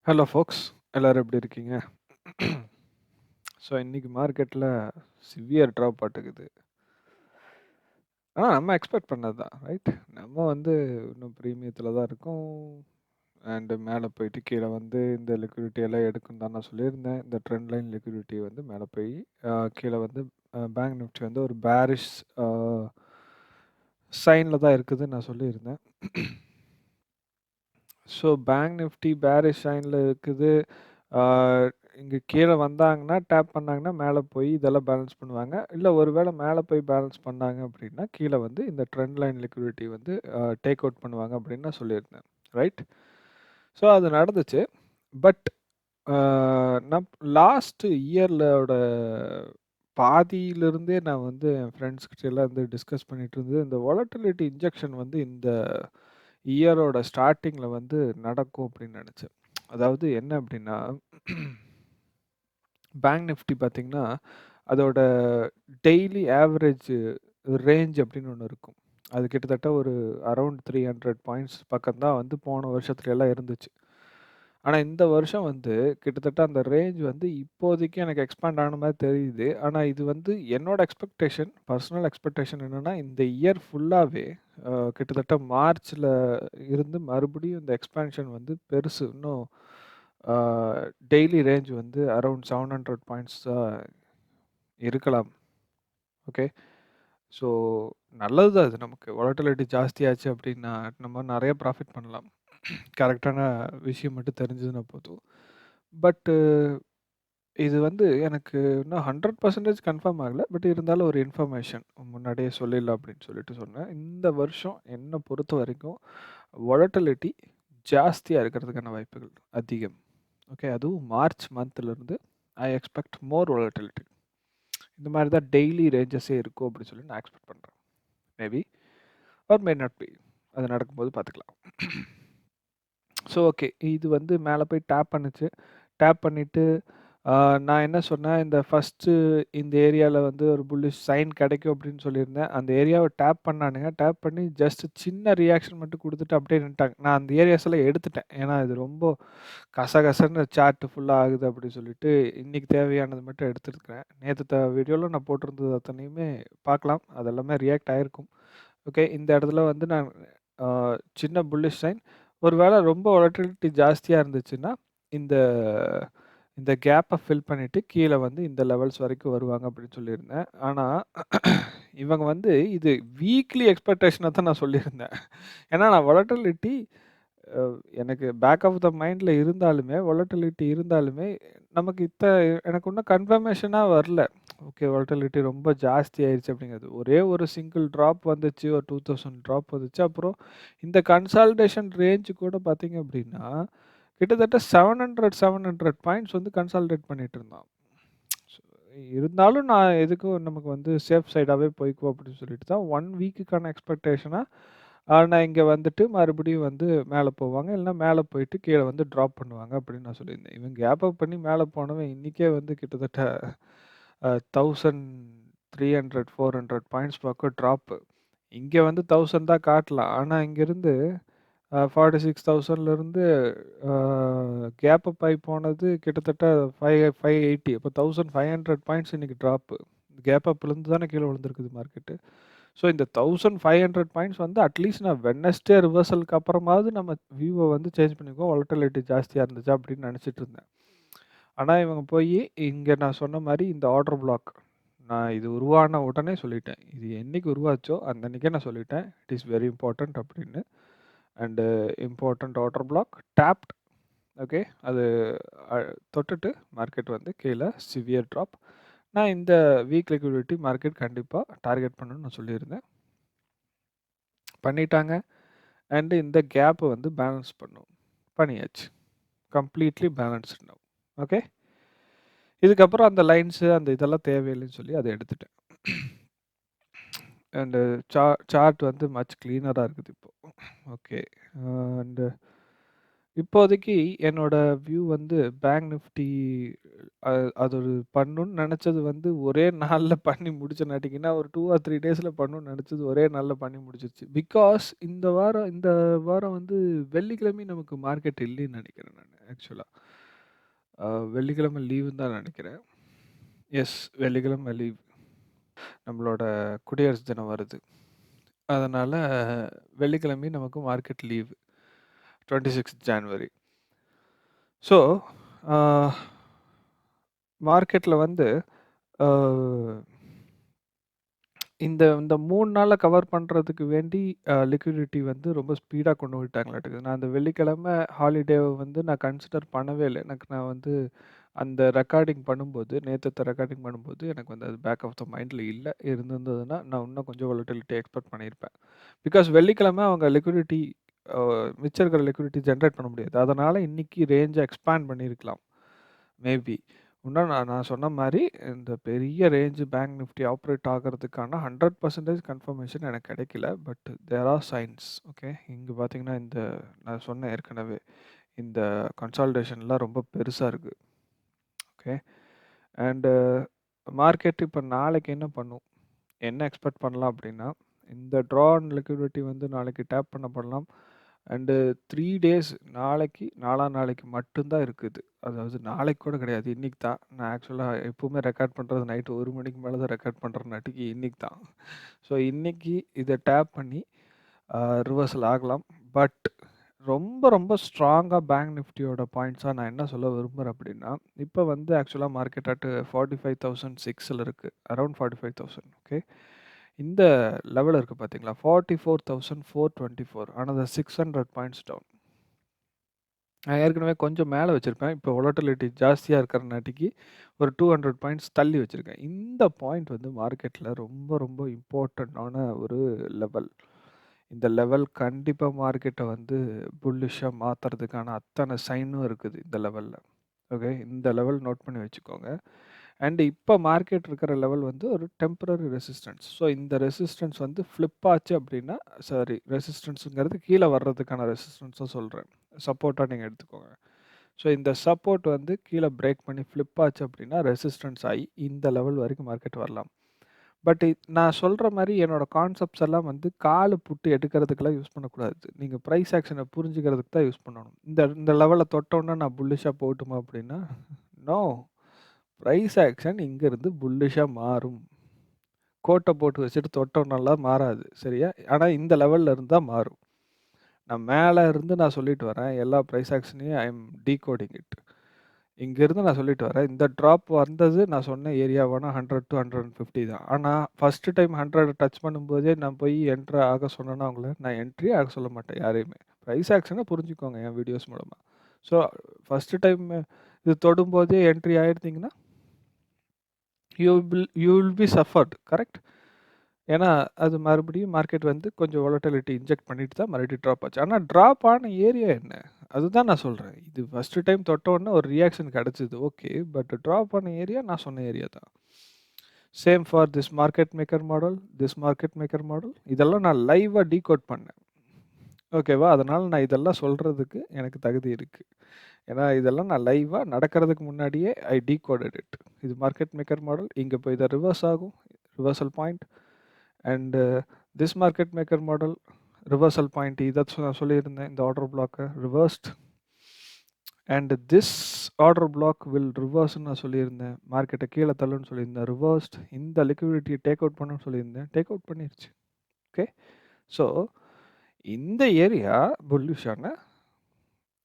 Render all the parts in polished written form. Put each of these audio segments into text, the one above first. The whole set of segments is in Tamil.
ஹலோ ஃபோக்ஸ், எல்லாரும் எப்படி இருக்கீங்க? ஸோ இன்னைக்கு மார்க்கெட்டில் சிவியர் ட்ராப் ஆட்டுக்குது. நம்ம எக்ஸ்பெக்ட் பண்ணது தான், ரைட்? நம்ம வந்து இன்னும் ப்ரீமியத்தில் தான் இருக்கோம். அண்டு மேலே போயிட்டு கீழே வந்து இந்த லிக்விடிட்டி எல்லாம் எடுக்கும் தான் நான் சொல்லியிருந்தேன். இந்த ட்ரெண்ட் லைன் லிக்விடிட்டி வந்து மேலே போய் கீழே வந்து பேங்க் நிஃப்டி வந்து ஒரு பேரிஷ் சைனில் தான் இருக்குதுன்னு நான் சொல்லியிருந்தேன். ஸோ பேங்க் நிஃப்டி பேரிஷ் சைனில் இருக்குது. இங்கே கீழே வந்தாங்கன்னா டேப் பண்ணாங்கன்னா மேலே போய் இதெல்லாம் பேலன்ஸ் பண்ணுவாங்க. இல்லை ஒருவேளை மேலே போய் பேலன்ஸ் பண்ணாங்க அப்படின்னா கீழே வந்து இந்த ட்ரெண்ட் லைன் லிக்விடிட்டி வந்து டேக் அவுட் பண்ணுவாங்க அப்படின்னு நான் சொல்லியிருந்தேன், ரைட்? ஸோ அது நடந்துச்சு. பட் நான் லாஸ்ட் இயர்லோட பாதியிலிருந்தே நான் வந்து என் ஃப்ரெண்ட்ஸ் கிட்ட எல்லாம் வந்து டிஸ்கஸ் பண்ணிட்டு இருந்தது, இந்த வாலட்டிலிட்டி இன்ஜெக்ஷன் வந்து இந்த இயரோட ஸ்டார்டிங்கில் வந்து நடக்கும் அப்படின்னு நினச்சேன். அதாவது என்ன அப்படின்னா, பேங்க் நிஃப்டி பார்த்தீங்கன்னா அதோட டெய்லி ஆவரேஜ் ரேஞ்ச் அப்படின்னு ஒன்று இருக்கும். அது கிட்டத்தட்ட ஒரு அரௌண்ட் 300 பாயிண்ட்ஸ் பக்கம் தான் வந்து போன வருஷத்துல எல்லாம் இருந்துச்சு. ஆனால் இந்த வருஷம் வந்து கிட்டத்தட்ட அந்த ரேஞ்ச் வந்து இப்போதைக்கு எனக்கு எக்ஸ்பேண்ட் ஆன மாதிரி தெரியுது. ஆனால் இது வந்து என்னோட எக்ஸ்பெக்டேஷன், பர்சனல் எக்ஸ்பெக்டேஷன் என்னென்னா, இந்த இயர் ஃபுல்லாகவே கிட்டத்தட்ட மார்ச்சில் இருந்து மறுபடியும் இந்த எக்ஸ்பேன்ஷன் வந்து பெருசு. இன்னும் டெய்லி ரேஞ்ச் வந்து அரௌண்ட் 700 பாயிண்ட்ஸ் தான் இருக்கலாம். ஓகே. ஸோ நல்லது தான் அது. நமக்கு வாலட்டிலிட்டி ஜாஸ்தியாச்சு அப்படின்னா நம்ம நிறைய ப்ராஃபிட் பண்ணலாம். கரெக்டான விஷயம் மட்டும் தெரிஞ்சதுன்னா போதும். பட்டு இது வந்து எனக்கு இன்னும் 100% கன்ஃபார்ம் ஆகலை. பட் இருந்தாலும் ஒரு இன்ஃபர்மேஷன் முன்னாடியே சொல்லிடலாம் அப்படின்னு சொல்லிட்டு சொன்னேன். இந்த வருஷம் என்னை பொறுத்த வரைக்கும் வாலட்டிலிட்டி ஜாஸ்தியாக இருக்கிறதுக்கான வாய்ப்புகள் அதிகம். ஓகே. அதுவும் மார்ச் மந்த்லேருந்து ஐ எக்ஸ்பெக்ட் மோர் வாலட்டிலிட்டி. இந்த மாதிரி தான் டெய்லி ரேஞ்சஸே இருக்கும் அப்படின்னு சொல்லி நான் எக்ஸ்பெக்ட் பண்ணுறேன். Maybe R may not be. அது நடக்கும்போது பார்த்துக்கலாம். So okay. இது வந்து மேலே போய் டேப் பண்ணுச்சு. டேப் பண்ணிவிட்டு நான் என்ன சொன்னேன், இந்த ஃபஸ்ட்டு இந்த ஏரியாவில் வந்து ஒரு புல்லிஷ் சைன் கிடைக்கும் அப்படின்னு சொல்லியிருந்தேன். அந்த ஏரியாவை டேப் பண்ணானுங்க. டேப் பண்ணி ஜஸ்ட் சின்ன ரியாக்ஷன் மட்டும் கொடுத்துட்டு அப்படியே நின்ட்டாங்க. நான் அந்த ஏரியாஸ் எல்லாம் எடுத்துட்டேன். ஏன்னா இது ரொம்ப கசகசன்னு சார்ட் ஃபுல்லாக ஆகுது அப்படின்னு சொல்லிட்டு இன்றைக்கி தேவையானது மட்டும் எடுத்துருக்கிறேன். நேற்று வீடியோவில் நான் போட்டிருந்தது அத்தனையுமே பார்க்கலாம். அதெல்லாமே ரியாக்ட் ஆகிருக்கும். ஓகே. இந்த இடத்துல வந்து நான் சின்ன புல்லிஷ் சைன். ஒரு வேளை ரொம்ப வாலட்டிலிட்டி ஜாஸ்தியாக இருந்துச்சுன்னா இந்த இந்த கேப்பை ஃபில் பண்ணிவிட்டு கீழே வந்து இந்த லெவல்ஸ் வரைக்கும் வருவாங்க அப்படின்னு சொல்லியிருந்தேன். ஆனால் இவங்க வந்து இது வீக்லி எக்ஸ்பெக்டேஷனை தான் நான் சொல்லியிருந்தேன். ஏன்னா நான் வாலட்டிலிட்டி எனக்கு பேக் ஆஃப் த மைண்டில் இருந்தாலுமே, வாலட்டிலிட்டி இருந்தாலுமே நமக்கு எனக்கு இன்னும் கன்ஃபர்மேஷனாக வரல. ஓகே. வாலட்டிலிட்டி ரொம்ப ஜாஸ்தி ஆயிடுச்சு அப்படிங்கிறது. ஒரே ஒரு சிங்கிள் ட்ராப் வந்துச்சு. ஒரு 2000 ட்ராப் வந்துச்சு. அப்புறம் இந்த கன்சால்டேஷன் ரேஞ்சு கூட பார்த்தீங்க அப்படின்னா கிட்டத்தட்ட 700 பாயிண்ட்ஸ் வந்து கன்சால்டேட் பண்ணிட்டு இருந்தான். இருந்தாலும் நான் எதுக்கும் நமக்கு வந்து சேஃப் சைடாகவே போய்க்குவோம் அப்படின்னு சொல்லிட்டு தான் 1 வீக்குக்கான எக்ஸ்பெக்டேஷனாக நான் இங்கே வந்துட்டு மறுபடியும் வந்து மேலே போவாங்க. இல்லைனா மேலே போயிட்டு கீழே வந்து ட்ராப் பண்ணுவாங்க அப்படின்னு நான் சொல்லியிருந்தேன். இவன் கேப் அப் பண்ணி மேலே போனவன் இன்றைக்கே வந்து கிட்டத்தட்ட 1300 400 பாயிண்ட்ஸ் பக்கம் ட்ராப்பு. இங்கே வந்து 1000 தான் காட்டலாம். ஆனால் இங்கேருந்து 46,000லேருந்து கேப் அப் ஆகி போனது கிட்டத்தட்ட 580. அப்போ 1500 பாயிண்ட்ஸ் இன்றைக்கி ட்ராப்பு. கேப் அப்லேருந்து தானே கீழே விழுந்திருக்குது மார்க்கெட்டு. ஸோ இந்த 1500 பாயிண்ட்ஸ் வந்து அட்லீஸ்ட் நான் வெட்னஸ்டே ரிவர்சலுக்கு அப்புறமாவது நம்ம வியூவை வந்து சேஞ்ச் பண்ணிக்குவோம். வாலட்டிலிட்டி ஜாஸ்தியாக இருந்துச்சா அப்படின்னு நினச்சிட்டு இருந்தேன். ஆனால் இவங்க போய் இங்கே நான் சொன்ன மாதிரி இந்த ஆர்டர் பிளாக் நான் இது உருவான உடனே சொல்லிட்டேன். இது என்னைக்கு உருவாச்சோ அந்த அன்றைக்கே நான் சொல்லிட்டேன், இட் இஸ் வெரி இம்பார்ட்டண்ட் அப்படின்னு. And important order black tapped. Okay. அது தொட்டுட்டு மார்க்கெட் வந்து கீழே சிவியர் ட்ராப். நான் இந்த வீக் லிக்விடிட்டி மார்க்கெட் கண்டிப்பாக டார்கெட் பண்ணணும்னு நான் சொல்லியிருந்தேன். பண்ணிட்டாங்க. அண்டு இந்த கேப்பை வந்து பேலன்ஸ் பண்ணியாச்சு. Completely balanced now. ஓகே. இதுக்கப்புறம் அந்த லைன்ஸு அந்த இதெல்லாம் தேவையில்லைன்னு சொல்லி அதை எடுத்துட்டேன். அண்டு சார்ட் வந்து மச் க்ளீனராக இருக்குது இப்போது. ஓகே. அண்டு இப்போதைக்கு என்னோட வியூ வந்து பேங்க் நிஃப்டி அ அது ஒரு பண்ணணும்னு நெனச்சது வந்து ஒரே நாள்ல பண்ணி முடிச்சனாட்டிங்கன்னா, ஒரு 2 ஆர் 3 டேஸ்ல பண்ணணும்னு நெனச்சது ஒரே நாள்ல பண்ணி முடிச்சிருச்சு. பிகாஸ் இந்த வாரம் வந்து வெள்ளிக்கிழமையும் நமக்கு மார்க்கெட் இல்லைன்னு நெனைக்கிறேன் நானு ஆக்சுவலா. வெள்ளிக்கிழமை லீவுன்னு தான் நெனைக்கிறேன். எஸ், வெள்ளிக்கிழமை லீவ். நம்மளோட குடியரசு தினம் வருது. அதனால வெள்ளிக்கிழமையும் நமக்கு மார்க்கெட் லீவு. 26 ஜான்வரி. ஸோ, அ மார்க்கெட்ல வந்து அ இந்த இந்த 3 நாள்ல கவர் பண்றதுக்கு வேண்டி லிக்விடிட்டி வந்து ரொம்ப ஸ்பீடா கொண்டு போயிட்டாங்களாட்டுக்குது. நான் அந்த வெள்ளிக்கிழமை ஹாலிடேவ வந்து நான் கன்சிடர் பண்ணவே இல்ல. நான் வந்து அந்த ரெக்கார்டிங் பண்ணும்போது, நேத்தத்த ரெக்கார்டிங் பண்ணும்போது எனக்கு வந்து அது பேக் ஆஃப் த மைண்ட்ல இல்ல. இருந்திருந்ததுன்னா, நான் இன்னும் கொஞ்சம் வாலட்டிலிட்டி எக்ஸ்பெக்ட் பண்ணியிருப்பேன். பிகாஸ் வெள்ளிக்கிழமை அவங்க லிக்விடிட்டி அ மிச்சம் இருக்கிற லிக்விடிட்டி ஜெனரேட் பண்ண முடியாது. அதனால இன்னைக்கு ரேஞ்ச எக்ஸ்பேண்ட் பண்ணியிருக்கலாம். மேபி. இன்னும் நான் நான் சொன்ன மாரி, இந்த பெரிய ரேஞ்ச் பேங்க் நிஃப்டி ஆப்பரேட் ஆகுறதுக்கான 100% கன்ஃபர்மேஷன் எனக்கு கிடைக்கல. But there are signs. Okay. இங்க பார்த்தீங்கன்னா, இந்த நான் சொன்னேன் ஏற்கனவே. இந்த கன்சாலிடேஷன்லாம் ரொம்ப பெருசா இருக்கு. ஓகே. அண்டு மார்க்கெட் இப்ப நாளைக்கு என்ன பண்ணும்? என்ன எக்ஸ்பெக்ட் பண்ணலாம் அப்படின்னா, இந்த ட்ரா ஆன் லிக்விடிட்டி வந்து நாளைக்கு டேப் பண்ணப்படலாம். அண்டு 3 டேஸ் நாளைக்கு, நாளாநாளைக்கு மட்டும் தான் இருக்குது. அதாவது நாளைக்கு கூட கிடையாது. இன்னைக்கு தான். நான் ஆக்சுவலா எப்பவுமே ரெக்கார்ட் பண்றது நைட் 1 மணிக்கு மேல தான் ரெக்கார்ட் பண்றேன்னாட்டிக்கு இன்னைக்கு தான். ஸோ இன்னைக்கு இத டேப் பண்ணி அ ரிவர்சல் ஆகலாம். பட் ரொம்ப ரொம்ப ஸ்ட்ராங்கா பேங்க் நிஃப்டியோட பாயிண்ட்ஸா நான் என்ன சொல்ல விரும்புறேன் அப்படின்னா, இப்ப வந்து ஆக்சுவலா மார்க்கெட் அட் 45,006ல இருக்கு. அரவுண்ட் 45,000. ஓகே. இந்த லெவல் இருக்கு பார்த்தீங்களா? 44,424 அனதர் 600 பாயிண்ட்ஸ் டவுன். நான் ஏற்கனவே கொஞ்சம் மேல வச்சிருப்பேன். இப்போ வொலட்டிலிட்டி ஜாஸ்தியா இருக்கிறனாட்டிக்கு ஒரு 200 பாயிண்ட்ஸ் தள்ளி வச்சிருக்கேன். இந்த பாயிண்ட் வந்து மார்க்கெட்ல ரொம்ப ரொம்ப இம்பார்ட்டன்ட்டான ஒரு லெவல். இந்த லெவல் கண்டிப்பா மார்க்கெட்ட வந்து புல்லிஷ்ஷா மாத்துறதுக்கான அத்தன சைனும் இருக்குது இந்த லெவல்ல. ஓகே. இந்த லெவல் நோட் பண்ணி வச்சுக்கோங்க. அண்ட் இப்ப மார்க்கெட் இருக்கிற லெவல் வந்து ஒரு டெம்பரரி ரெசிஸ்டன்ஸ். ஸோ இந்த ரெசிஸ்டன்ஸ் வந்து ஃபிளிப் ஆச்சு அப்படின்னா சாரி ரெசிஸ்டன்ஸ்ங்கிறது கீழ வர்றதுக்கான ரெசிஸ்டன்ஸ சொல்றேன். சப்போர்ட்டா நீங்க எடுத்துக்கோங்க. ஸோ இந்த சப்போர்ட் வந்து கீழ பிரேக் பண்ணி ஃபிளிப் ஆச்சு அப்படின்னா ரெசிஸ்டன்ஸ் ஆயி இந்த லெவல் வரைக்கும் மார்க்கெட் வரலாம். பட் நான் சொல்ற மாரி என்னோட கான்செப்ட்ஸ் எல்லாம் வந்து காலு புட்டு எடுக்கிறதுக்கெல்லாம் யூஸ் பண்ணக்கூடாது. நீங்க பிரைஸ் ஆக்ஷன புரிஞ்சுக்கிறதுக்கு தான் யூஸ் பண்ணணும். இந்த இந்த லெவல தொட்டோனே நான் புல்லிஷ்ஷா போகட்டுமா அப்படின்னா, நோ. பிரைஸ் ஆக்ஷன் இங்கருந்து புல்லிஷ்ஷா மாறும். கோட்ட போட்டு வச்சுட்டு தொட்டோம்னாலாம் மாறாது. சரியா? ஆனா இந்த லெவல்ல இருந்து தான் மாறும். நான் மேல இருந்து நான் சொல்லிட்டு வரேன். எல்லா பிரைஸ் ஆக்ஷனையும் ஐ அம் டிகோடிங் இட். இங்கேருந்து நான் சொல்லிட்டு வரேன். இந்த ட்ராப் வந்தது நான் சொன்ன ஏரியாவான 100 டூ 150 தான். ஆனா, ஃபர்ஸ்ட் டைம் 100 டச் பண்ணும்போதே நான் போய் என்டர் ஆக சொன்னேன்னா அவங்கள, நான் என்ட்ரியே ஆக சொல்ல மாட்டேன் யாரையுமே. பிரைஸ் ஆக்ஷன புரிஞ்சுக்கோங்க என் வீடியோஸ் மூலமா. ஸோ, ஃபர்ஸ்ட் டைம் இது தொடும்போதே என்ட்ரி ஆயிருந்தீங்கன்னா, you will be suffered. Correct? ஏன்னா, அது மறுபடியும் மார்க்கெட் வந்து கொஞ்சம் வாலட்டிலிட்டி இன்ஜெக்ட் பண்ணிட்டு தான் மறுபடியும் ட்ராப் ஆச்சு. ஆனா, ட்ராப் ஆன ஏரியா என்ன? அதுதான் நான் சொல்றேன். இது ஃபர்ஸ்ட் டைம் தொட்ட உடனே ஒரு ரியாக்ஷன் கிடைச்சது. ஓகே. பட் ட்ராப் ஆன ஏரியா நான் சொன்ன ஏரியா தான். Same for this market maker model, this market maker model. இதெல்லாம் நான் லைவா டீகோட் பண்ணேன். ஓகேவா? அதனால நான் இதெல்லாம் சொல்றதுக்கு எனக்கு தகுதி இருக்கு. ஏன்னா, இதெல்லாம் நான் லைவா நடக்கிறதுக்கு முன்னாடியே ஐ டீகோடட் இட். இது மார்க்கெட் மேக்கர் மாடல். இங்க போய் இத ரிவர்ஸ் ஆகும். Reversal point. And this market maker model reversal point இத நான் சொல்லியிருந்தேன். இந்த ஆர்டர் பிளாக்க reversed. And this order block will ரிவர்ஸ்ன்னு நான் சொல்லியிருந்தேன். மார்க்கெட்ட கீழ தள்ளுன்னு சொல்லியிருந்தேன். ரிவர்ஸ்ட். இந்த லிக்விடிட்டிய டேக் அவுட் பண்ணுன்னு சொல்லியிருந்தேன். டேக் அவுட் பண்ணிருச்சு. ஓகே. ஸோ, இந்த ஏரியா புல்லிஷான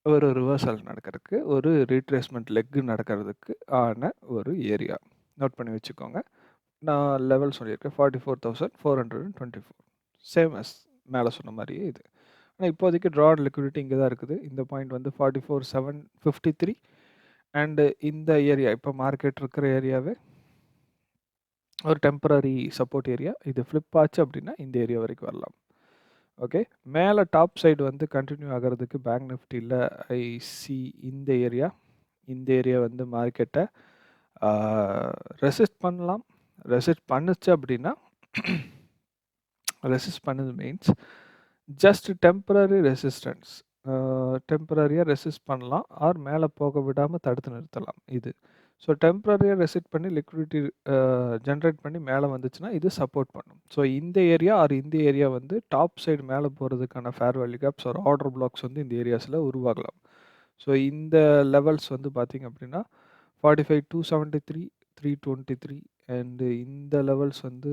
ஒரு ரிவர்சல் நடக்கிறதுக்கு, ஒரு ரீட்ரேஸ்மென்ட் லெக் நடக்கிறதுக்கு ஆன ஒரு ஏரியா. நோட் பண்ணி வச்சுக்கோங்க. நான் லெவல் சொல்லியிருக்கேன். 44,424. சேம் அஸ் மேல சொன்ன மாரியே இது. ஆனா இப்போதைக்கு ட்ராட் லிக்விடிட்டி இங்க தான் இருக்குது. இந்த பாயிண்ட் வந்து 44,753 அண்ட் இந்த ஏரியா இப்போ மார்க்கெட் இருக்கிற ஏரியாவே ஒரு டெம்பரரி சப்போர்ட் ஏரியா. இது ஃபிளிப் ஆச்சு அப்படின்னா இந்த ஏரியா வரைக்கும் வரலாம். ஓகே. மேல டாப் சைடு வந்து கன்டின்யூ ஆகுறதுக்கு பேங்க் நிஃப்டில ஐ சி இந்த ஏரியா. இந்த ஏரியா வந்து மார்க்கெட்ட ரெசிஸ்ட் பண்ணலாம். ரெசிஸ்ட் பண்ணுச்சு அப்படின்னா ரெசிஸ்ட் பண்ணுது மீன்ஸ் ஜஸ்ட் டெம்பரரி ரெசிஸ்டன்ஸ். டெம்பரரியா ரெசிஸ்ட் பண்ணலாம். ஆர் மேல போக விடாம தடுத்து நிறுத்தலாம் இது. ஸோ டெம்பரரியா ரெசிஸ்ட் பண்ணி லிக்விடிட்டி ஜெனரேட் பண்ணி மேல வந்துச்சுன்னா, இது சப்போர்ட் பண்ணும். ஸோ இந்த ஏரியா ஆர் இந்த ஏரியா வந்து டாப் சைடு மேல போறதுக்கான fair value gaps or order blocks வந்து இந்த ஏரியாஸ்ல உருவாகலாம். ஸோ இந்த லெவல்ஸ் வந்து பார்த்தீங்க அப்படின்னா 45, 273, 323 அண்ட் இந்த லெவல்ஸ் வந்து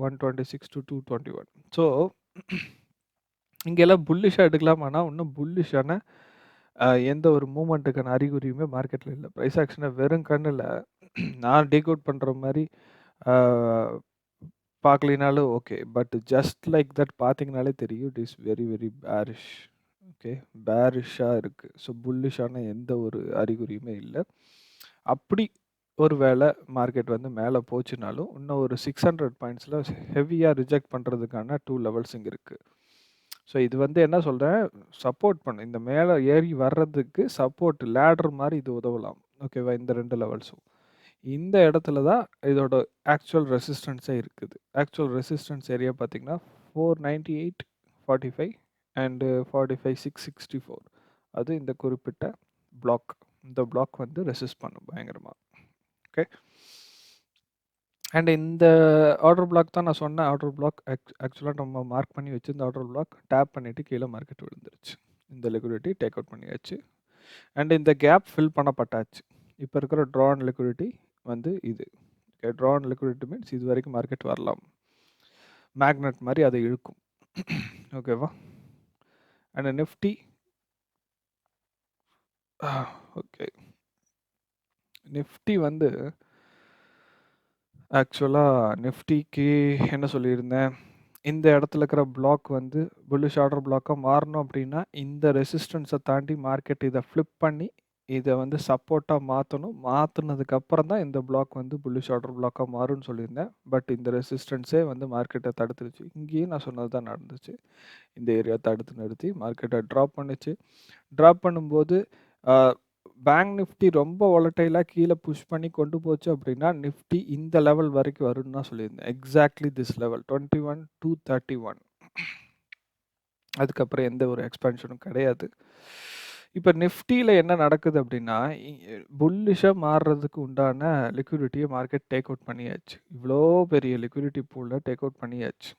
126 to 221. ஸோ இங்கெல்லாம் புல்லிஷா எடுக்கலாம். ஆனா, இன்னும் புல்லிஷான எந்த ஒரு மூவ்மெண்ட்டுக்கான அறிகுறியுமே மார்க்கெட்ல இல்ல. பிரைஸ் ஆக்ஷன வெறும் கண்ணுல நான் டீகோட் பண்ற மாரி அ பார்க்கலினாலும் okay. But just like that பார்த்தீங்கனாலே தெரியும். It is very, very bearish. Okay. பேரிஷ்ஷா இருக்கு. ஸோ புல்லிஷான எந்த ஒரு அறிகுறியுமே இல்ல. அப்படி ஒரு வேள மார்க்கெட் வந்து மேல போச்சுனாலும், இன்னும் ஒரு 600 பாயிண்ட்ஸ்ல ஹெவியா ரிஜெக்ட் பண்றதுக்கான 2 லெவல்ஸ் இங்க இருக்கு. ஸோ இது வந்து என்ன சொல்றேன், சப்போர்ட் பண்ணும். இந்த மேல ஏறி வர்றதுக்கு சப்போர்ட் லேடர் மாரி இது உதவலாம். ஓகேவா? இந்த 2 லெவல்ஸும். இந்த இடத்துல தான் இதோட ஆக்சுவல் ரெசிஸ்டன்ஸே இருக்குது. ஆக்சுவல் ரெசிஸ்டன்ஸ் ஏரியா பார்த்தீங்கன்னா, 498.45 அண்ட் 45,664. அது இந்த குறிப்பிட்ட பிளாக். இந்த பிளாக் வந்து ரெசிஸ்ட் பண்ணும் பயங்கரமா. ஓகே. அண்ட் இந்த ஆர்டர் பிளாக் தான் நான் சொன்ன ஆர்டர் பிளாக். ஆக்சுவலா நம்ம மார்க் பண்ணி வச்சிருந்த ஆர்டர் பிளாக் டேப் பண்ணிட்டு கீழ மார்க்கெட் விழுந்துருச்சு. இந்த லிக்விடிட்டி டேக் அவுட் பண்ணியாச்சு. அண்ட் இந்த கேப் ஃபில் பண்ணப்பட்டாச்சு. இப்ப இருக்கிற ட்ரான் லிக்விடிட்டி வந்து இது. ஓகே. ட்ரான் லிக்விடிட்டி மீன்ஸ் இது வரைக்கும் மார்க்கெட் வரலாம். மேக்னெட் மாரி அதை இழுக்கும். ஓகேவா? And Nifty okay. நிஃப்டி வந்து ஆக்சுவலா நிஃப்டிக்கு என்ன சொல்லியிருந்தேன்? இந்த இடத்துல இருக்கிற பிளாக் வந்து புல்லிஷ் ஆர்டர் பிளாக்கா மாறணும் அப்படின்னா, இந்த ரெசிஸ்டன்ஸை தாண்டி மார்க்கெட் இதை ஃப்ளிப் பண்ணி இதை வந்து சப்போர்ட்டா மாற்றணும். மாற்றினதுக்கு அப்புறம் தான் இந்த பிளாக் வந்து புல்லிஷ் ஆர்டர் பிளாக்கா மாறும்னு சொல்லியிருந்தேன். பட் இந்த ரெசிஸ்டன்ஸே வந்து மார்க்கெட்டை தடுத்துருச்சு. இங்கேயும் நான் சொன்னது தான் நடந்துச்சு. இந்த ஏரியா தடுத்து நிறுத்தி மார்க்கெட்டை ட்ராப் பண்ணுச்சு. ட்ராப் பண்ணும்போது பேங்க் நிஃப்டி ரொம்ப வாலடைலாக கீழே புஷ் பண்ணி கொண்டு போச்சு அப்படின்னா, நிஃப்டி இந்த லெவல் வரைக்கும் வரும்னு தான் சொல்லியிருந்தேன். Exactly this level 21,231. அதுக்கப்புறம் எந்த ஒரு எக்ஸ்பென்ஷனும் கிடையாது. இப்போ நிஃப்டியில் என்ன நடக்குது அப்படின்னா, புல்லிஷாக மாறுறதுக்கு உண்டான லிக்விடிட்டியை மார்க்கெட் டேக் அவுட் பண்ணியாச்சு. இவ்வளோ பெரிய லிக்விடிட்டி பூலில் டேக் அவுட் பண்ணியாச்சு.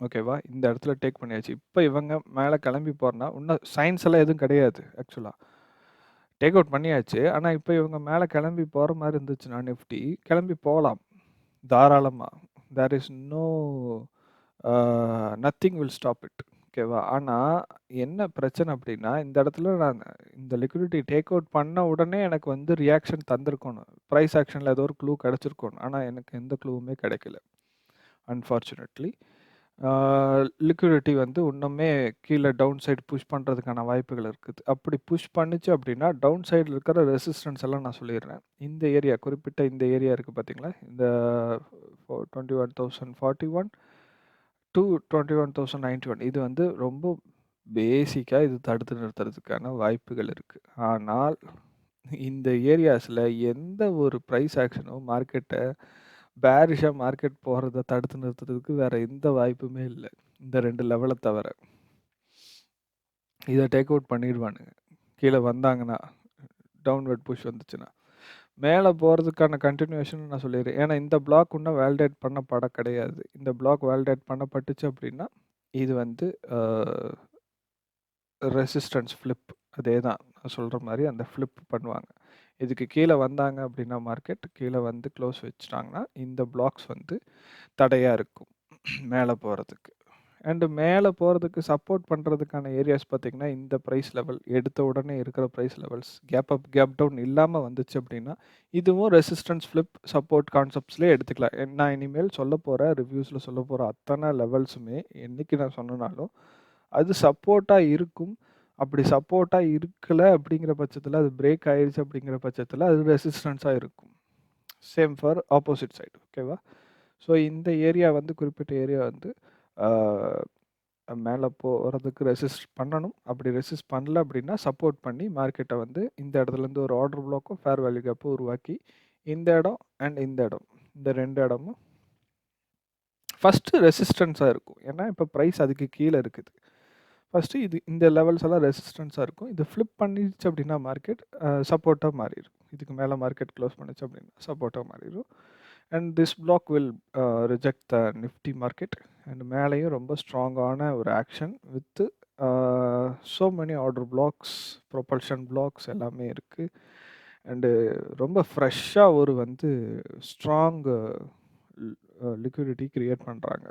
ஓகேவா? இந்த இடத்துல டேக் பண்ணியாச்சு. இப்போ இவங்க மேலே கிளம்பி போகிறனா இன்னும் சயின்ஸ் எல்லாம் எதுவும் கிடையாது ஆக்சுவலாக. டேக் அவுட் பண்ணியாச்சு. ஆனா, இப்ப இவங்க மேல கிளம்பி போற மாரி இருந்துச்சுன்னா நிஃப்டி, கிளம்பி போலாம். தாராளமா. There is no nothing will stop it. ஓகேவா? ஆனா, என்ன பிரச்சனை அப்டின்னா, இந்த இடத்துல நான் இந்த லிக்விடிட்டி டேக் அவுட் பண்ண உடனே எனக்கு வந்து ரியாக்ஷன் தந்திருக்கணும். பிரைஸ் ஆக்ஷன்ல ஏதோ ஒரு க்ளூ கிடைச்சிருக்கணும். ஆனா, எனக்கு எந்த க்ளூவுமே கிடைக்கல. அன்ஃபார்ச்சுனேட்லி. லிக்விடிட்டி வந்து இன்னுமே கீழ டவுன் சைடு புஷ் பண்ணுறதுக்கான வாய்ப்புகள் இருக்குது. அப்படி புஷ் பண்ணுச்சு அப்படின்னா, டவுன் சைடில் இருக்கிற ரெசிஸ்டன்ஸ் எல்லாம் நான் சொல்லிடுறேன். இந்த ஏரியா குறிப்பிட்ட இந்த ஏரியா இருக்குது பார்த்தீங்களா? இந்த 21,041 to 21,091 இது வந்து ரொம்ப பேசிக்காக இது தடுத்து நிறுத்துறதுக்கான வாய்ப்புகள் இருக்குது. ஆனால் இந்த ஏரியாஸில் எந்த ஒரு ப்ரைஸ் ஆக்ஷனும் மார்க்கெட்டை பேரிஷா மார்க்கெட் போகிறத தடுத்து நிறுத்துறதுக்கு வேற எந்த வாய்ப்புமே இல்லை. இந்த 2 லெவலை தவிர. இதை டேக் அவுட் பண்ணிடுவானுங்க. கீழே வந்தாங்கன்னா டவுன்வர்ட் புஷ் வந்துச்சுன்னா. மேலே போகிறதுக்கான கண்டினியூஷன் நான் சொல்லிடுறேன். ஏன்னா இந்த பிளாக் இன்னும் வேலிடேட் பண்ணப்பட கிடையாது. இந்த பிளாக் வேலிடேட் பண்ணப்பட்டுச்சு அப்படின்னா இது வந்து ரெசிஸ்டன்ஸ் ஃப்ளிப். அதே தான் நான் சொல்கிற மாதிரி அந்த ஃப்ளிப் பண்ணுவாங்க. இதுக்கு கீழே வந்தாங்க அப்படின்னா மார்க்கெட் கீழே வந்து க்ளோஸ் வச்சுட்டாங்கன்னா இந்த பிளாக்ஸ் வந்து தடையாக இருக்கும் மேலே போகிறதுக்கு. அண்டு மேலே போகிறதுக்கு சப்போர்ட் பண்ணுறதுக்கான ஏரியாஸ் பார்த்திங்கன்னா இந்த ப்ரைஸ் லெவல் எடுத்த உடனே இருக்கிற price levels gap up gap down இல்லாமல் வந்துச்சு அப்படின்னா இதுவும் ரெசிஸ்டன்ஸ் ஃப்ளிப் சப்போர்ட் கான்செப்ட்ஸ்லேயே எடுத்துக்கலாம். நான் இனிமேல் சொல்ல போகிற ரிவ்யூஸில் சொல்ல போகிற அத்தனை லெவல்ஸுமே என்றைக்கு நான் சொன்னனாலும் அது சப்போர்ட்டாக இருக்கும். அப்படி சப்போர்ட்டாக இருக்கலை அப்படிங்கிற பட்சத்தில் அது பிரேக் ஆயிடுச்சு அப்படிங்கிற பட்சத்தில் அது ரெசிஸ்டன்ஸாக இருக்கும். Same for opposite side. ஓகேவா? ஸோ இந்த ஏரியா வந்து குறிப்பிட்ட ஏரியா வந்து மேலே போகிறதுக்கு ரெசிஸ்ட் பண்ணணும். அப்படி ரெசிஸ்ட் பண்ணல அப்படின்னா சப்போர்ட் பண்ணி மார்க்கெட்டை வந்து இந்த இடத்துலேருந்து ஒரு ஆர்டர் பிளாக்கும் ஃபேர் வேல்யூ கேப்பும் உருவாக்கி இந்த இடம் அண்ட் இந்த இடம் இந்த 2 இடமும் ஃபஸ்ட்டு ரெசிஸ்டன்ஸாக இருக்கும். ஏன்னா இப்போ ப்ரைஸ் அதுக்கு கீழே இருக்குது. ஃபர்ஸ்ட்டு இந்த லெவல்ஸ் எல்லாம் ரெசிஸ்டன்ஸா இருக்கும். இது ஃபிளிப் பண்ணிடுச்சு அப்படின்னா மார்க்கெட் சப்போர்ட்டா மாறிரும். இதுக்கு மேல மார்க்கெட் க்ளோஸ் பண்ணுச்சு அப்படின்னா சப்போர்ட்டா மாறிரும். And this block will reject the Nifty market. And மேலேயும் ரொம்ப ஸ்ட்ராங்கான ஒரு action with so many order blocks, propulsion blocks எல்லாமே இருக்குது. அண்டு ரொம்ப ஃப்ரெஷ்ஷாக ஒரு வந்து ஸ்ட்ராங் லிக்விடிட்டி கிரியேட் பண்ணுறாங்க.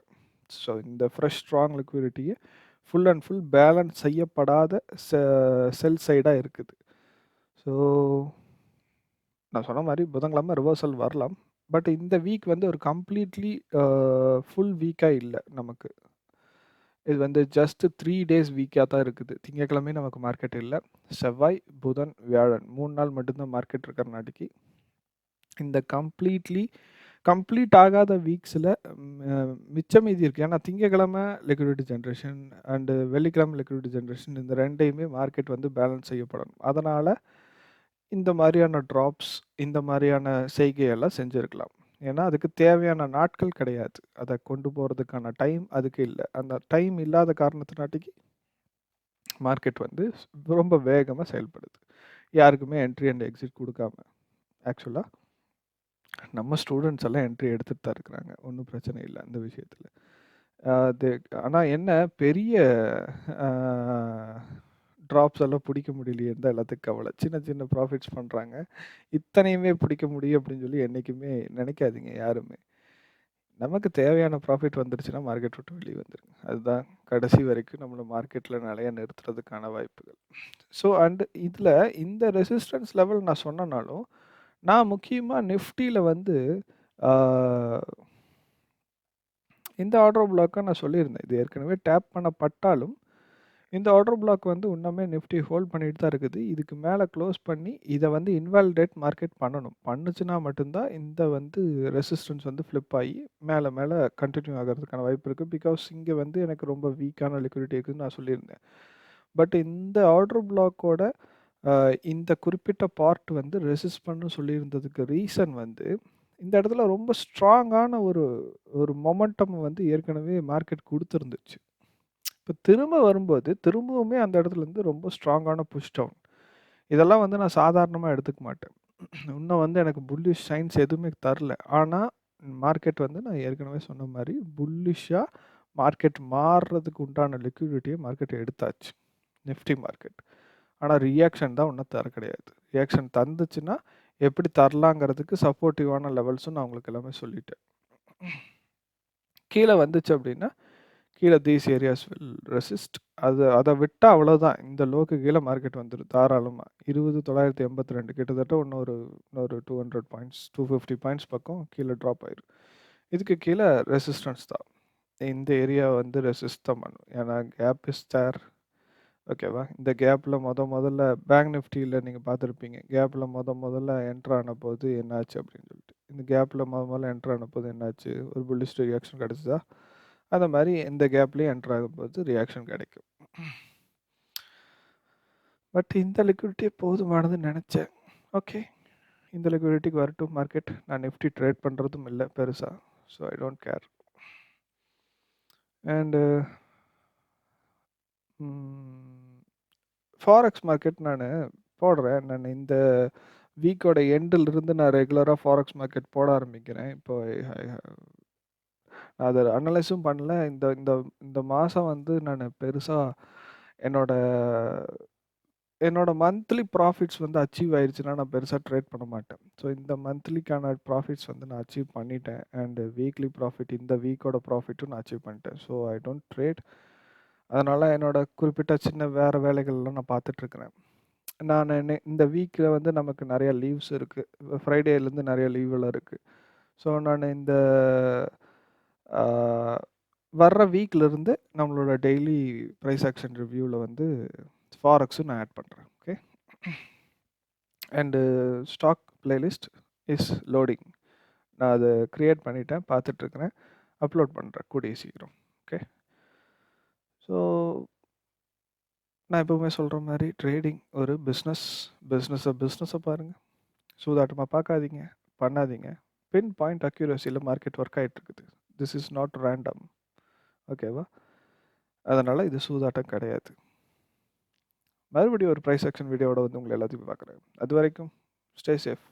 ஸோ இந்த ஃப்ரெஷ் ஸ்ட்ராங் லிக்விடிட்டியை ஃபுல் அண்ட் ஃபுல் பேலன்ஸ் செய்யப்படாத செல் சைடாக இருக்குது. ஸோ நான் சொன்ன மாதிரி புதன்கிழமை ரிவர்சல் வரலாம். பட் இந்த வீக் வந்து ஒரு கம்ப்ளீட்லி ஃபுல் வீக்காக இல்லை நமக்கு. இது வந்து ஜஸ்ட் 3 டேஸ் வீக்காக தான் இருக்குது. திங்கட்கிழமையும் நமக்கு மார்க்கெட் இல்லை. செவ்வாய், புதன், வியாழன் 3 நாள் மட்டும்தான் மார்க்கெட் இருக்கிறனாட்டிக்கு இந்த கம்ப்ளீட் ஆகாத வீக்ஸில் மிச்சம் மீதி இருக்குது. ஏன்னா திங்கக்கிழமை லிக்விடிட்டி ஜென்ரேஷன் அண்டு வெள்ளிக்கிழமை லிக்விடிட்டி ஜென்ரேஷன் இந்த ரெண்டையுமே மார்க்கெட் வந்து பேலன்ஸ் செய்யப்படணும். அதனால் இந்த மாதிரியான ட்ராப்ஸ், இந்த மாதிரியான செய்கையெல்லாம் செஞ்சுருக்கலாம். ஏன்னா அதுக்கு தேவையான நாட்கள் கிடையாது. அதை கொண்டு போகிறதுக்கான டைம் அதுக்கு இல்லை. அந்த டைம் இல்லாத காரணத்தினாட்டிக்கு மார்க்கெட் வந்து ரொம்ப வேகமாக செயல்படுது. யாருக்குமே என்ட்ரி அண்ட் எக்ஸிட் கொடுக்காம. ஆக்சுவலாக நம்ம ஸ்டூடெண்ட்ஸ் எல்லாம் என்ட்ரி எடுத்துகிட்டு தான் இருக்கிறாங்க. ஒன்றும் பிரச்சனை இல்லை அந்த விஷயத்தில். அது ஆனால் என்ன பெரிய ட்ராப்ஸ் எல்லாம் பிடிக்க முடியலையே தான் எல்லாத்துக்கும் கவலை. சின்ன சின்ன ப்ராஃபிட்ஸ் பண்ணுறாங்க. இத்தனையுமே பிடிக்க முடியும் அப்படின்னு சொல்லி என்றைக்குமே நினைக்காதீங்க யாருமே. நமக்கு தேவையான ப்ராஃபிட் வந்துருச்சுன்னா மார்க்கெட் விட்டு வெளியே வந்துருங்க. அதுதான் கடைசி வரைக்கும் நம்மளை மார்க்கெட்டில் நிறைய நிறுத்துறதுக்கான வாய்ப்புகள். ஸோ அண்டு இதில் இந்த ரெசிஸ்டன்ஸ் லெவல் நான் சொன்னனாலும் நான் முக்கியமாக நிஃப்டியில் வந்து இந்த ஆர்டர் பிளாக்கை நான் சொல்லியிருந்தேன். இது ஏற்கனவே டேப் பண்ணப்பட்டாலும் இந்த ஆர்டர் பிளாக் வந்து இன்னுமே நிஃப்டி ஹோல்ட் பண்ணிட்டு தான் இருக்குது. இதுக்கு மேலே க்ளோஸ் பண்ணி இதை வந்து இன்வாலிடேட் மார்க்கெட் பண்ணணும். பண்ணுச்சுன்னா மட்டும்தான் இந்த வந்து ரெசிஸ்டன்ஸ் வந்து ஃப்ளிப் ஆகி மேலே கண்டினியூ ஆகிறதுக்கான வாய்ப்பு இருக்குது. பிகாஸ் இங்கே வந்து எனக்கு ரொம்ப வீக்கான லிக்விடிட்டி இருக்குதுன்னு நான் சொல்லியிருந்தேன். பட் இந்த ஆர்டர் பிளாக்கோட இந்த குறிப்பிட்ட பார்ட் வந்து ரெசிஸ்ட் பண்ணு சொல்லியிருந்ததுக்கு ரீசன் வந்து இந்த இடத்துல ரொம்ப ஸ்ட்ராங்கான ஒரு மொமெண்டம் வந்து ஏற்கனவே மார்க்கெட் கொடுத்துருந்துச்சு. இப்போ திரும்ப வரும்போது திரும்பவுமே அந்த இடத்துலேருந்து ரொம்ப ஸ்ட்ராங்கான புஷ் டவுன். இதெல்லாம் வந்து நான் சாதாரணமாக எடுத்துக்க மாட்டேன். இன்னும் வந்து எனக்கு புல்லிஷ் சைன்ஸ் எதுவுமே தரல. ஆனால் மார்க்கெட் வந்து நான் ஏற்கனவே சொன்ன மாதிரி புல்லிஷாக மார்க்கெட் மாறுறதுக்கு உண்டான லிக்விடிட்டியை மார்க்கெட் எடுத்தாச்சு நிஃப்டி மார்க்கெட். ஆனால் ரியாக்ஷன் தான் ஒன்றும் தர கிடையாது. ரியாக்ஷன் தந்துச்சுன்னா எப்படி தரலாங்கிறதுக்கு சப்போர்ட்டிவான லெவல்ஸும் நான் உங்களுக்கு எல்லாமே சொல்லிட்டேன். கீழே வந்துச்சு அப்படின்னா கீழே தீஸ் ஏரியாஸ் வில் ரெசிஸ்ட். அதை விட்டால் அவ்வளோதான். இந்த லோக்கு கீழே மார்க்கெட் வந்துடும் தாராளமாக. 20,982 கிட்டத்தட்ட இன்னொரு 200 பாயிண்ட்ஸ் 250 பாயிண்ட்ஸ் பக்கம் கீழே ட்ராப் ஆயிடும். இதுக்கு கீழே ரெசிஸ்டன்ஸ் தான். இந்த ஏரியா வந்து ரெசிஸ்ட் தான் பண்ணும். ஏன்னா கேப் இஸ் தேர். ஓகேவா? இந்த கேப்பில் முதல்ல பேங்க் நிஃப்டியில் நீங்கள் பார்த்துருப்பீங்க. கேப்பில் முதல்ல என்ட்ரு ஆன போது என்னாச்சு அப்படின்னு சொல்லிட்டு. இந்த கேப்பில் முதல்ல என்ட்ரு ஆன போது என்னாச்சு, ஒரு புல்லிஷ் ரியாக்ஷன் கிடச்சிதா? அந்த மாதிரி இந்த கேப்லேயும் என்ட்ரு ஆகும்போது ரியாக்ஷன் கிடைக்கும். பட் இந்த லிக்விடிட்டி போதுமானதுன்னு நினச்சேன். ஓகே, இந்த லிக்விடிட்டிக்கு வரட்டும் மார்க்கெட். நான் நிஃப்டி ட்ரேட் பண்ணுறதும் இல்லை பெருசாக. So I don't care. And forex market நான் போடுறேன். நான் இந்த வீக்கோட எண்டிலிருந்து நான் ரெகுலராக ஃபாரெக்ஸ் மார்க்கெட் போட ஆரம்பிக்கிறேன். இப்போ அதை அனலைஸும் பண்ணல. இந்த இந்த இந்த மாதம் வந்து நான் பெருசாக என்னோட மந்த்லி ப்ராஃபிட்ஸ் வந்து அச்சீவ் ஆயிடுச்சுன்னா நான் பெருசாக ட்ரேட் பண்ண மாட்டேன். ஸோ இந்த மந்த்லிக்கான ப்ராஃபிட்ஸ் வந்து நான் அச்சீவ் பண்ணிட்டேன். அண்டு வீக்லி ப்ராஃபிட் இந்த வீக்கோட ப்ராஃபிட்டும் நான் அச்சீவ் பண்ணிட்டேன். So I don't trade. அதனால் என்னோட குறிப்பிட்ட சின்ன வேறு வேலைகள்லாம் நான் பார்த்துட்ருக்குறேன். நான் இந்த வீக்கில் வந்து நமக்கு நிறையா லீவ்ஸ் இருக்குது. ஃப்ரைடேலேருந்து நிறைய லீவெல்லாம் இருக்குது. ஸோ நான் இந்த வர்ற வீக்லேருந்து நம்மளோட டெய்லி ப்ரைஸ் ஆக்ஷன் ரிவ்யூவில் வந்து ஃபாரெக்ஸும் நான் ஆட் பண்ணுறேன். Okay, and stock playlist is loading. நான் அதை க்ரியேட் பண்ணிட்டேன், பார்த்துட்ருக்குறேன், அப்லோட் பண்ணுறேன் கூடிய சீக்கிரம். ஓகே, ஸோ நான் எப்போவுமே சொல்கிற மாதிரி ட்ரேடிங் ஒரு பிஸ்னஸை பாருங்கள். சூதாட்டமாக பார்க்காதீங்க, பண்ணாதீங்க. பின் பாயிண்ட் அக்யூரஸியில் மார்க்கெட் ஒர்க் ஆகிட்டு இருக்குது. This is not random. ஓகேவா? அதனால இது சூதாட்டம் கிடையாது. மறுபடியும் ஒரு பிரைஸ் ஆக்ஷன் வீடியோவோட வந்து உங்கள எல்லாத்தையும் பார்க்குறேன். அதுவரைக்கும் ஸ்டே சேஃப்.